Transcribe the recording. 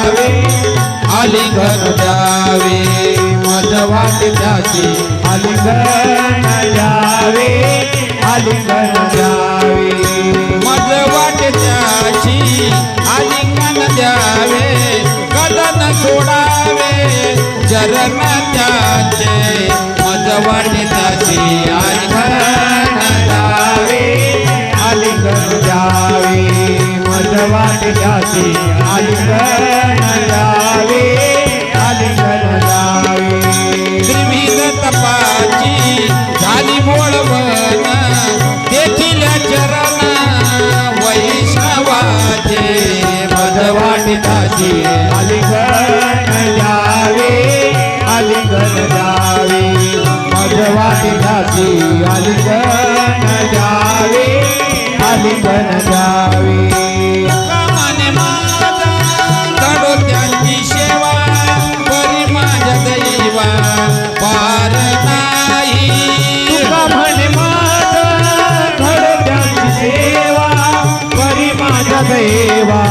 द्यावे आलिंगन द्यावे मज वाटे त्याची आलिंगन द्यावे आलिंगन द्यावे मज वाटे त्याची आलिंगन द्यावे कदन सोडावे चरण त्याचे मज वाटे त्याची आलिंगन द्यावे आलिंगन द्यावे मज वाटे त्याची आलिंगन द्यावे आलिंगन द्यावे त्रिविध तपाची झाली बोलवण देखील चरण वैष्णवाचे मज वाटे त्याची आलिंगन द्यावे आलिंगन द्यावे मज वाटे त्याची आलिंगन द्यावे आलिंगन द्यावे कामाने माझा घडो त्यांची सेवा परी माझ्या दैवा पार नाही तुका म्हणे माझ घडो त्यांची सेवा परी माझा देवा